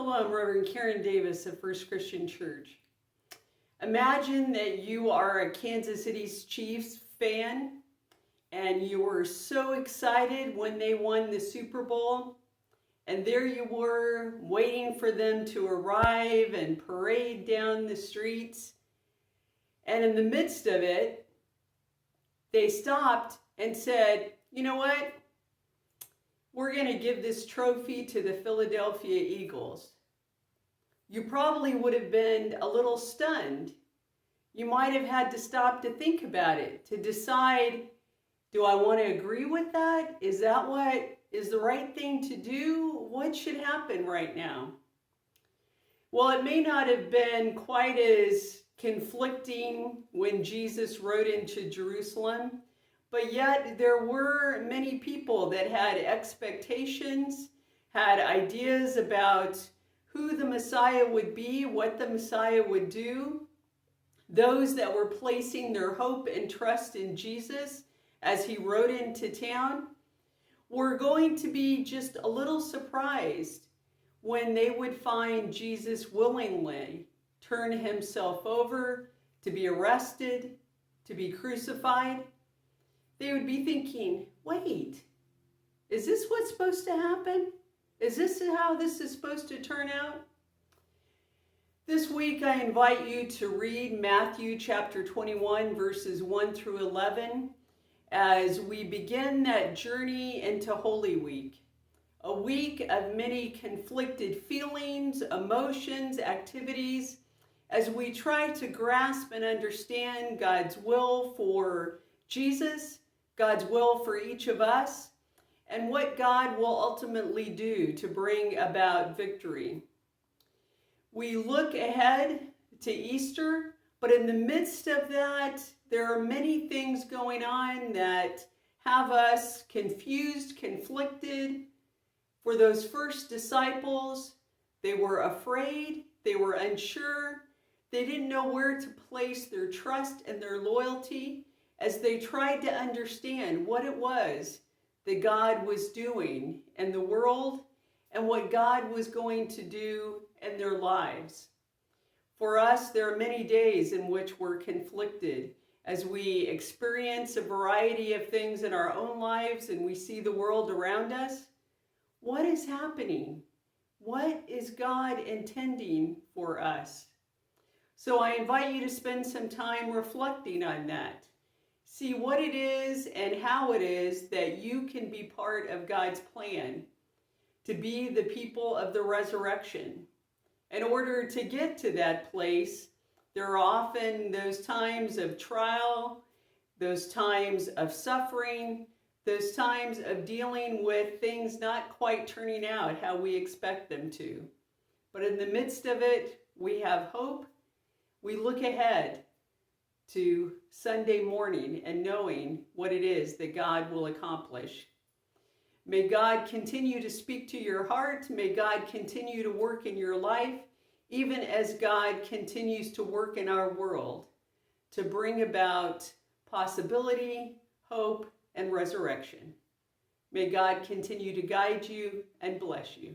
Hello, I'm Reverend Karen Davis of First Christian Church. Imagine that you are a Kansas City Chiefs fan and you were so excited when they won the Super Bowl, and there you were waiting for them to arrive and parade down the streets. And in the midst of it, they stopped and said, "You know what? We're going to give this trophy to the Philadelphia Eagles." You probably would have been a little stunned. You might have had to stop to think about it, to decide, do I want to agree with that? Is that what is the right thing to do? What should happen right now? Well, it may not have been quite as conflicting when Jesus rode into Jerusalem, but yet there were many people that had expectations, had ideas about who the Messiah would be, what the Messiah would do. Those that were placing their hope and trust in Jesus as he rode into town were going to be just a little surprised when they would find Jesus willingly turn himself over to be arrested, to be crucified. They would be thinking, wait, is this what's supposed to happen? Is this how this is supposed to turn out? This week I invite you to read Matthew chapter 21 verses 1 through 11 as we begin that journey into Holy Week. A week of many conflicted feelings, emotions, activities, as we try to grasp and understand God's will for Jesus, God's will for each of us, and what God will ultimately do to bring about victory. We look ahead to Easter, but in the midst of that, there are many things going on that have us confused, conflicted. For those first disciples, they were afraid, they were unsure, they didn't know where to place their trust and their loyalty as they tried to understand what it was that God was doing in the world and what God was going to do in their lives. For us, there are many days in which we're conflicted as we experience a variety of things in our own lives and we see the world around us. What is happening? What is God intending for us? So I invite you to spend some time reflecting on that. See what it is and how it is that you can be part of God's plan to be the people of the resurrection. In order to get to that place, there are often those times of trial, those times of suffering, those times of dealing with things not quite turning out how we expect them to. But in the midst of it, we have hope. We look ahead to Sunday morning and knowing what it is that God will accomplish. May God continue to speak to your heart. May God continue to work in your life, even as God continues to work in our world to bring about possibility, hope, and resurrection. May God continue to guide you and bless you.